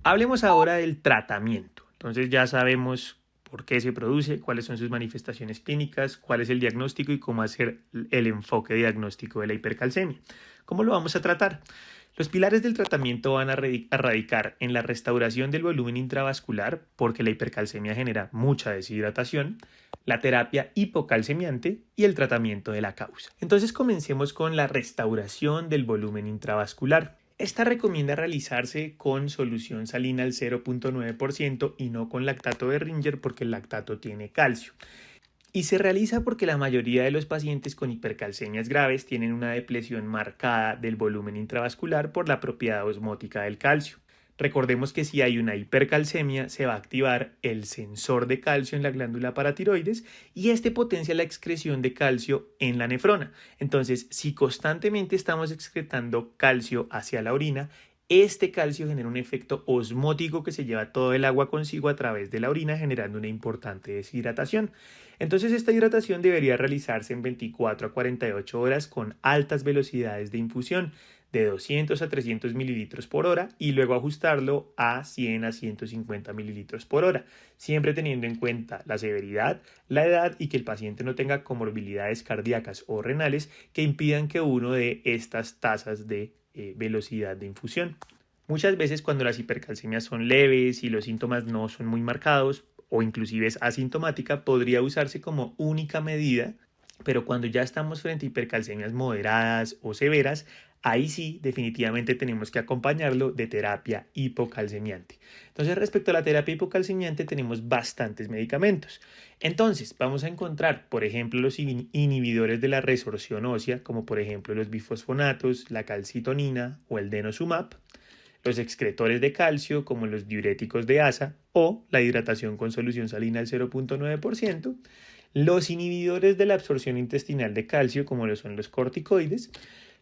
Hablemos ahora del tratamiento. Entonces ya sabemos por qué se produce, cuáles son sus manifestaciones clínicas, cuál es el diagnóstico y cómo hacer el enfoque diagnóstico de la hipercalcemia. ¿Cómo lo vamos a tratar? Los pilares del tratamiento van a radicar en la restauración del volumen intravascular, porque la hipercalcemia genera mucha deshidratación, la terapia hipocalcemiante y el tratamiento de la causa. Entonces comencemos con la restauración del volumen intravascular. Esta recomienda realizarse con solución salina al 0.9% y no con lactato de Ringer porque el lactato tiene calcio. Y se realiza porque la mayoría de los pacientes con hipercalcemias graves tienen una depresión marcada del volumen intravascular por la propiedad osmótica del calcio. Recordemos que si hay una hipercalcemia se va a activar el sensor de calcio en la glándula paratiroides y este potencia la excreción de calcio en la nefrona. Entonces, si constantemente estamos excretando calcio hacia la orina, este calcio genera un efecto osmótico que se lleva todo el agua consigo a través de la orina, generando una importante deshidratación. Entonces, esta hidratación debería realizarse en 24 a 48 horas con altas velocidades de infusión de 200 a 300 mililitros por hora y luego ajustarlo a 100 a 150 mililitros por hora, siempre teniendo en cuenta la severidad, la edad y que el paciente no tenga comorbilidades cardíacas o renales que impidan que uno dé estas tasas de velocidad de infusión. Muchas veces cuando las hipercalcemias son leves y los síntomas no son muy marcados o inclusive es asintomática, podría usarse como única medida, pero cuando ya estamos frente a hipercalcemias moderadas o severas, ahí sí definitivamente tenemos que acompañarlo de terapia hipocalcemiante. Entonces, respecto a la terapia hipocalcemiante tenemos bastantes medicamentos. Entonces, vamos a encontrar, por ejemplo, los inhibidores de la resorción ósea, como por ejemplo los bifosfonatos, la calcitonina o el denosumab, los excretores de calcio, como los diuréticos de asa, o la hidratación con solución salina al 0.9%, los inhibidores de la absorción intestinal de calcio, como lo son los corticoides,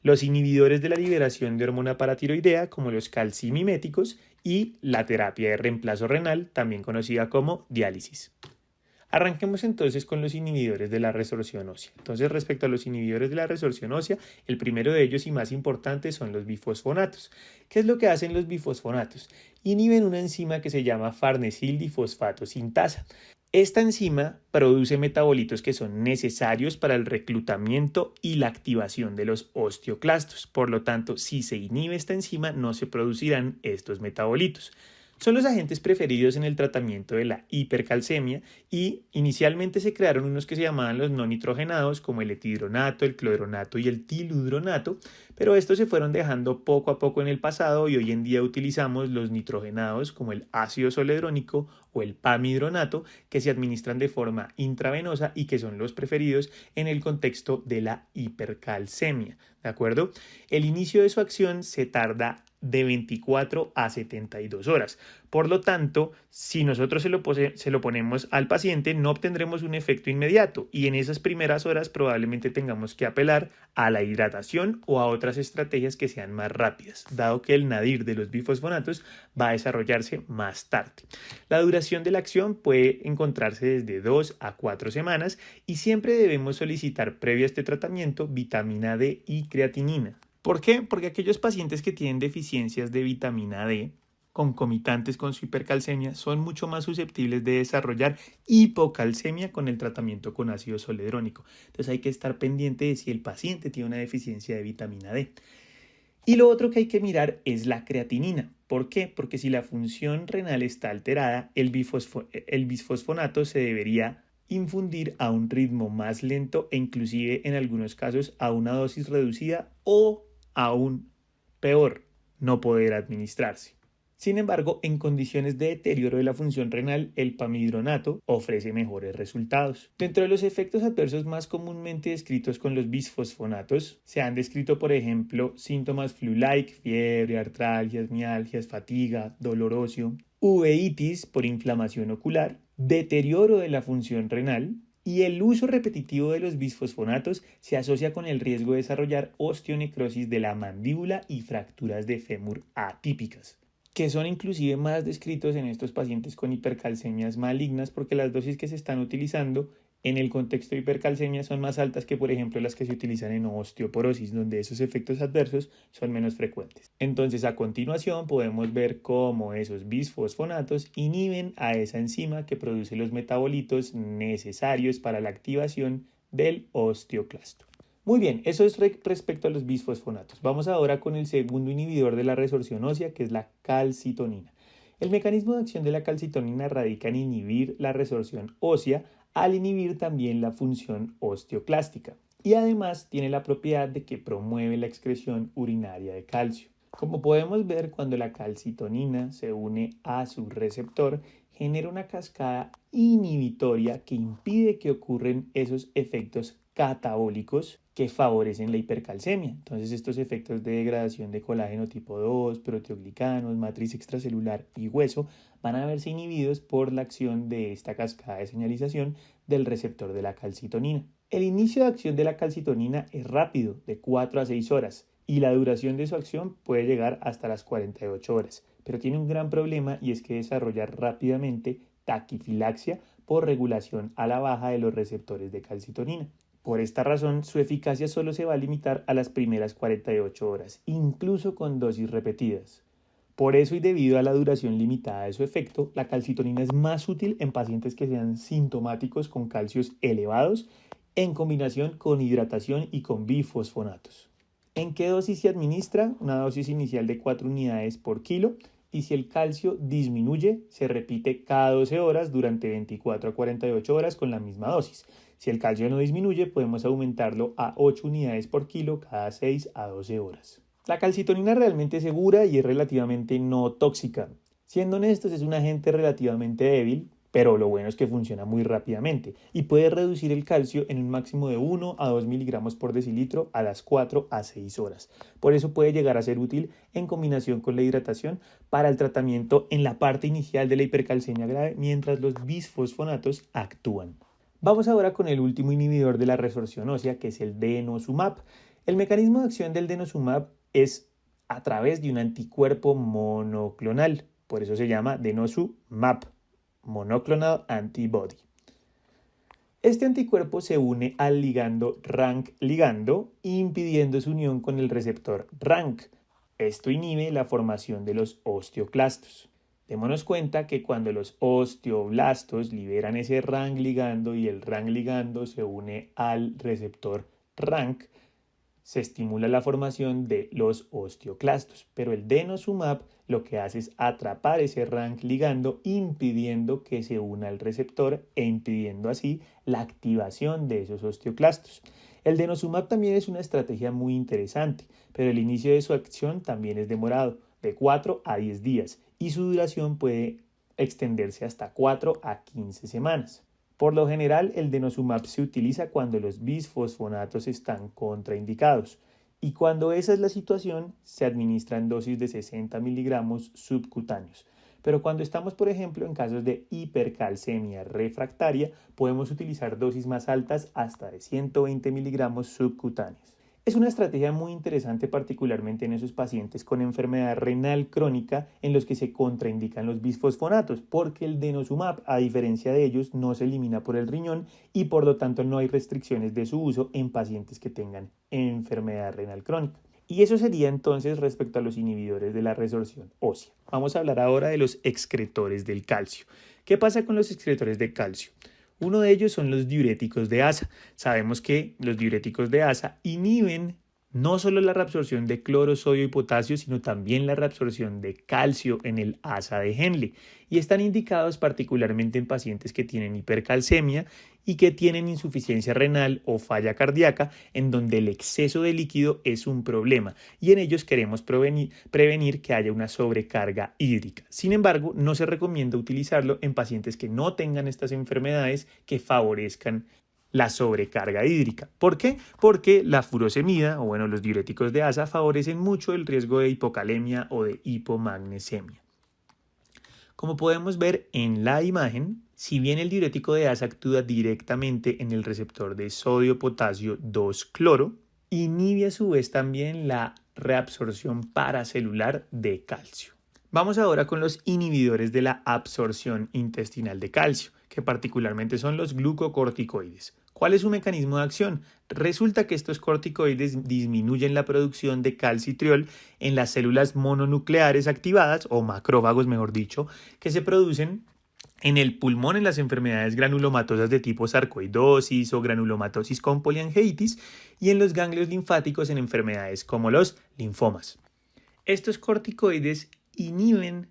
los inhibidores de la liberación de hormona paratiroidea, como los calcimiméticos, y la terapia de reemplazo renal, también conocida como diálisis. Arranquemos entonces con los inhibidores de la resorción ósea. Entonces, respecto a los inhibidores de la resorción ósea, el primero de ellos y más importante son los bifosfonatos. ¿Qué es lo que hacen los bifosfonatos? Inhiben una enzima que se llama farnesildifosfato sintasa. Esta enzima produce metabolitos que son necesarios para el reclutamiento y la activación de los osteoclastos. Por lo tanto, si se inhibe esta enzima, no se producirán estos metabolitos. Son los agentes preferidos en el tratamiento de la hipercalcemia y inicialmente se crearon unos que se llamaban los no nitrogenados como el etidronato, el cloronato y el tiludronato, pero estos se fueron dejando poco a poco en el pasado y hoy en día utilizamos los nitrogenados como el ácido zoledrónico o el pamidronato que se administran de forma intravenosa y que son los preferidos en el contexto de la hipercalcemia, ¿de acuerdo? El inicio de su acción se tarda de 24 a 72 horas. Por lo tanto, si nosotros se lo ponemos al paciente, no obtendremos un efecto inmediato y en esas primeras horas probablemente tengamos que apelar a la hidratación o a otras estrategias que sean más rápidas, dado que el nadir de los bifosfonatos va a desarrollarse más tarde. La duración de la acción puede encontrarse desde 2 a 4 semanas y siempre debemos solicitar previo a este tratamiento vitamina D y creatinina. ¿Por qué? Porque aquellos pacientes que tienen deficiencias de vitamina D concomitantes con su hipercalcemia son mucho más susceptibles de desarrollar hipocalcemia con el tratamiento con ácido zoledrónico. Entonces hay que estar pendiente de si el paciente tiene una deficiencia de vitamina D. Y lo otro que hay que mirar es la creatinina. ¿Por qué? Porque si la función renal está alterada, el bisfosfonato se debería infundir a un ritmo más lento e inclusive en algunos casos a una dosis reducida o aún peor, no poder administrarse. Sin embargo, en condiciones de deterioro de la función renal, el pamidronato ofrece mejores resultados. Dentro de los efectos adversos más comúnmente descritos con los bisfosfonatos, se han descrito, por ejemplo, síntomas flu-like, fiebre, artralgias, mialgias, fatiga, dolor óseo, uveitis por inflamación ocular, deterioro de la función renal, y el uso repetitivo de los bisfosfonatos se asocia con el riesgo de desarrollar osteonecrosis de la mandíbula y fracturas de fémur atípicas, que son inclusive más descritos en estos pacientes con hipercalcemias malignas porque las dosis que se están utilizando en el contexto de hipercalcemia son más altas que, por ejemplo, las que se utilizan en osteoporosis, donde esos efectos adversos son menos frecuentes. Entonces, a continuación podemos ver cómo esos bisfosfonatos inhiben a esa enzima que produce los metabolitos necesarios para la activación del osteoclasto. Muy bien, eso es respecto a los bisfosfonatos. Vamos ahora con el segundo inhibidor de la resorción ósea, que es la calcitonina. El mecanismo de acción de la calcitonina radica en inhibir la resorción ósea al inhibir también la función osteoclástica y además tiene la propiedad de que promueve la excreción urinaria de calcio. Como podemos ver, cuando la calcitonina se une a su receptor, genera una cascada inhibitoria que impide que ocurran esos efectos catabólicos que favorecen la hipercalcemia. Entonces, estos efectos de degradación de colágeno tipo 2, proteoglicanos, matriz extracelular y hueso van a verse inhibidos por la acción de esta cascada de señalización del receptor de la calcitonina. El inicio de acción de la calcitonina es rápido, de 4 a 6 horas, y la duración de su acción puede llegar hasta las 48 horas, pero tiene un gran problema y es que desarrolla rápidamente taquifilaxia por regulación a la baja de los receptores de calcitonina. Por esta razón, su eficacia solo se va a limitar a las primeras 48 horas, incluso con dosis repetidas. Por eso y debido a la duración limitada de su efecto, la calcitonina es más útil en pacientes que sean sintomáticos con calcios elevados en combinación con hidratación y con bifosfonatos. ¿En qué dosis se administra? Una dosis inicial de 4 unidades por kilo, y si el calcio disminuye, se repite cada 12 horas durante 24 a 48 horas con la misma dosis. Si el calcio no disminuye, podemos aumentarlo a 8 unidades por kilo cada 6 a 12 horas. La calcitonina realmente es segura y es relativamente no tóxica. Siendo honestos, es un agente relativamente débil, pero lo bueno es que funciona muy rápidamente y puede reducir el calcio en un máximo de 1 a 2 miligramos por decilitro a las 4 a 6 horas. Por eso puede llegar a ser útil en combinación con la hidratación para el tratamiento en la parte inicial de la hipercalcemia grave mientras los bisfosfonatos actúan. Vamos ahora con el último inhibidor de la resorción ósea, que es el denosumab. El mecanismo de acción del denosumab es a través de un anticuerpo monoclonal, por eso se llama denosumab, monoclonal antibody. Este anticuerpo se une al ligando RANK ligando, impidiendo su unión con el receptor RANK. Esto inhibe la formación de los osteoclastos. Démonos cuenta que cuando los osteoblastos liberan ese RANK ligando y el RANK ligando se une al receptor RANK, se estimula la formación de los osteoclastos, pero el denosumab lo que hace es atrapar ese RANK ligando, impidiendo que se una al receptor e impidiendo así la activación de esos osteoclastos. El denosumab también es una estrategia muy interesante, pero el inicio de su acción también es demorado, de 4 a 10 días, y su duración puede extenderse hasta 4 a 15 semanas. Por lo general, el denosumab se utiliza cuando los bisfosfonatos están contraindicados y cuando esa es la situación, se administran dosis de 60 miligramos subcutáneos. Pero cuando estamos, por ejemplo, en casos de hipercalcemia refractaria, podemos utilizar dosis más altas hasta de 120 miligramos subcutáneos. Es una estrategia muy interesante, particularmente en esos pacientes con enfermedad renal crónica en los que se contraindican los bisfosfonatos, porque el denosumab, a diferencia de ellos, no se elimina por el riñón y por lo tanto no hay restricciones de su uso en pacientes que tengan enfermedad renal crónica. Y eso sería entonces respecto a los inhibidores de la resorción ósea. Vamos a hablar ahora de los excretores del calcio. ¿Qué pasa con los excretores de calcio? Uno de ellos son los diuréticos de ASA. Sabemos que los diuréticos de ASA inhiben no solo la reabsorción de cloro, sodio y potasio, sino también la reabsorción de calcio en el asa de Henle y están indicados particularmente en pacientes que tienen hipercalcemia y que tienen insuficiencia renal o falla cardíaca, en donde el exceso de líquido es un problema y en ellos queremos prevenir que haya una sobrecarga hídrica. Sin embargo, no se recomienda utilizarlo en pacientes que no tengan estas enfermedades que favorezcan la sobrecarga hídrica. ¿Por qué? Porque la furosemida, o bueno, los diuréticos de ASA favorecen mucho el riesgo de hipocalemia o de hipomagnesemia. Como podemos ver en la imagen, si bien el diurético de ASA actúa directamente en el receptor de sodio-potasio 2-cloro, inhibe a su vez también la reabsorción paracelular de calcio. Vamos ahora con los inhibidores de la absorción intestinal de calcio, que particularmente son los glucocorticoides. ¿Cuál es su mecanismo de acción? Resulta que estos corticoides disminuyen la producción de calcitriol en las células mononucleares activadas, o macrófagos mejor dicho, que se producen en el pulmón en las enfermedades granulomatosas de tipo sarcoidosis o granulomatosis con poliangeitis y en los ganglios linfáticos en enfermedades como los linfomas. Estos corticoides inhiben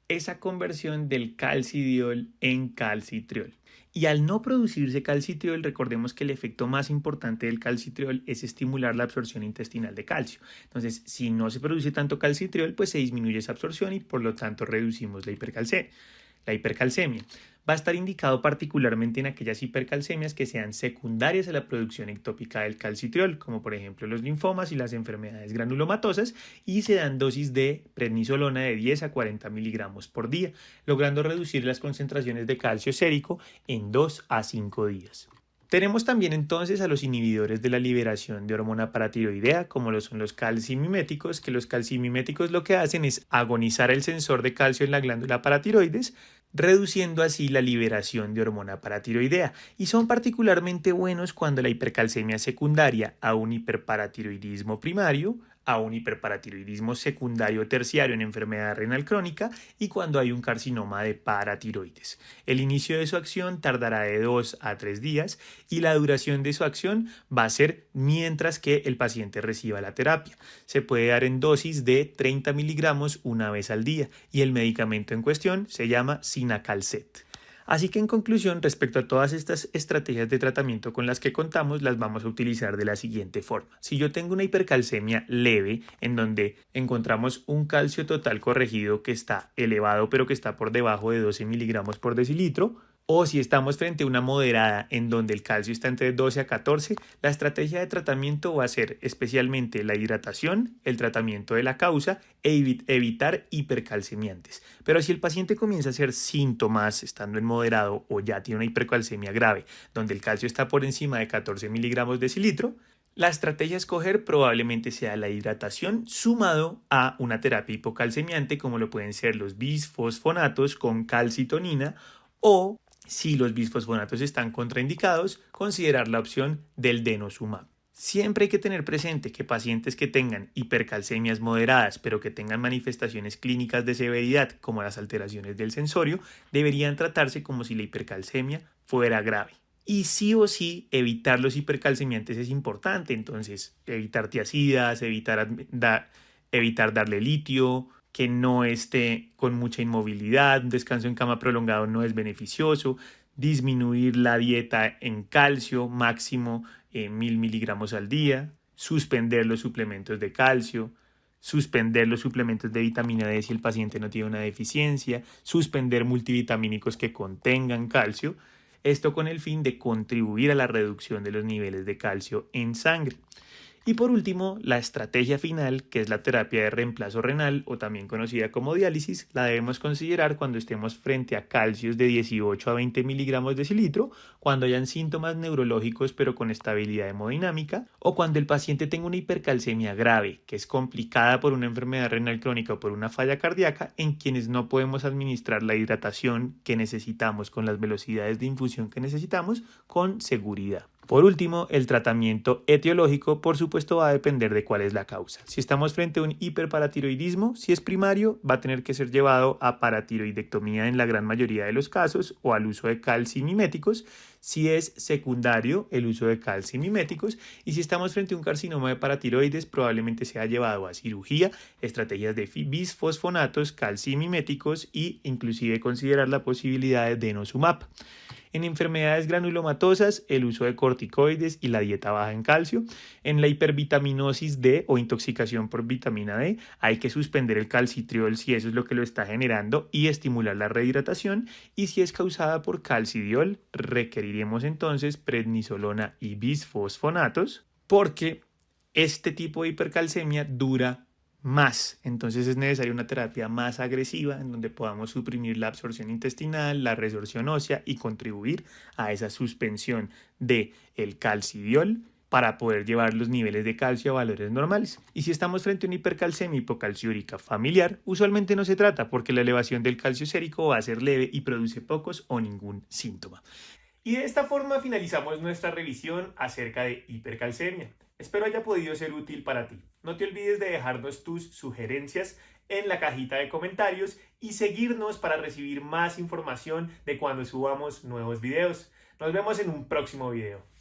esa conversión del calcidiol en calcitriol. Y al no producirse calcitriol, recordemos que el efecto más importante del calcitriol es estimular la absorción intestinal de calcio. Entonces, si no se produce tanto calcitriol, pues se disminuye esa absorción y por lo tanto reducimos la hipercalcemia. Va a estar indicado particularmente en aquellas hipercalcemias que sean secundarias a la producción ectópica del calcitriol, como por ejemplo los linfomas y las enfermedades granulomatosas, y se dan dosis de prednisolona de 10 a 40 miligramos por día, logrando reducir las concentraciones de calcio sérico en 2 a 5 días. Tenemos también entonces a los inhibidores de la liberación de hormona paratiroidea, como lo son los calcimiméticos, que los calcimiméticos lo que hacen es agonizar el sensor de calcio en la glándula paratiroides, reduciendo así la liberación de hormona paratiroidea, y son particularmente buenos cuando la hipercalcemia es secundaria a un hiperparatiroidismo primario, a un hiperparatiroidismo secundario o terciario en enfermedad renal crónica y cuando hay un carcinoma de paratiroides. El inicio de su acción tardará de 2 a 3 días y la duración de su acción va a ser mientras que el paciente reciba la terapia. Se puede dar en dosis de 30 miligramos una vez al día y el medicamento en cuestión se llama Cinacalcet. Así que en conclusión, respecto a todas estas estrategias de tratamiento con las que contamos, las vamos a utilizar de la siguiente forma. Si yo tengo una hipercalcemia leve, en donde encontramos un calcio total corregido que está elevado pero que está por debajo de 12 miligramos por decilitro, o si estamos frente a una moderada en donde el calcio está entre 12 a 14, la estrategia de tratamiento va a ser especialmente la hidratación, el tratamiento de la causa e evitar hipercalcemiantes. Pero si el paciente comienza a hacer síntomas estando en moderado o ya tiene una hipercalcemia grave, donde el calcio está por encima de 14 miligramos decilitro, la estrategia a escoger probablemente sea la hidratación sumado a una terapia hipocalcemiante como lo pueden ser los bisfosfonatos con calcitonina o si los bisfosfonatos están contraindicados, considerar la opción del denosumab. Siempre hay que tener presente que pacientes que tengan hipercalcemias moderadas pero que tengan manifestaciones clínicas de severidad como las alteraciones del sensorio deberían tratarse como si la hipercalcemia fuera grave. Y sí o sí evitar los hipercalcemiantes es importante, entonces evitar tiazidas, evitar darle litio, que no esté con mucha inmovilidad, un descanso en cama prolongado no es beneficioso, disminuir la dieta en calcio máximo 1000 miligramos al día, suspender los suplementos de calcio, suspender los suplementos de vitamina D si el paciente no tiene una deficiencia, suspender multivitamínicos que contengan calcio, esto con el fin de contribuir a la reducción de los niveles de calcio en sangre. Y por último, la estrategia final, que es la terapia de reemplazo renal o también conocida como diálisis, la debemos considerar cuando estemos frente a calcios de 18 a 20 miligramos decilitro, cuando hayan síntomas neurológicos pero con estabilidad hemodinámica o cuando el paciente tenga una hipercalcemia grave, que es complicada por una enfermedad renal crónica o por una falla cardíaca, en quienes no podemos administrar la hidratación que necesitamos con las velocidades de infusión que necesitamos con seguridad. Por último, el tratamiento etiológico, por supuesto, va a depender de cuál es la causa. Si estamos frente a un hiperparatiroidismo, si es primario, va a tener que ser llevado a paratiroidectomía en la gran mayoría de los casos o al uso de calcimiméticos. Si es secundario, el uso de calcimiméticos. Y si estamos frente a un carcinoma de paratiroides, probablemente sea llevado a cirugía, estrategias de bisfosfonatos, calcimiméticos e inclusive considerar la posibilidad de denosumab. En enfermedades granulomatosas, el uso de corticoides y la dieta baja en calcio. En la hipervitaminosis D o intoxicación por vitamina D, hay que suspender el calcitriol si eso es lo que lo está generando y estimular la rehidratación. Y si es causada por calcidiol, requeriremos entonces prednisolona y bisfosfonatos porque este tipo de hipercalcemia dura más, entonces es necesaria una terapia más agresiva en donde podamos suprimir la absorción intestinal, la resorción ósea y contribuir a esa suspensión de el calcidiol para poder llevar los niveles de calcio a valores normales. Y si estamos frente a una hipercalcemia hipocalciúrica familiar, usualmente no se trata porque la elevación del calcio sérico va a ser leve y produce pocos o ningún síntoma. Y de esta forma finalizamos nuestra revisión acerca de hipercalcemia. Espero haya podido ser útil para ti. No te olvides de dejarnos tus sugerencias en la cajita de comentarios y seguirnos para recibir más información de cuando subamos nuevos videos. Nos vemos en un próximo video.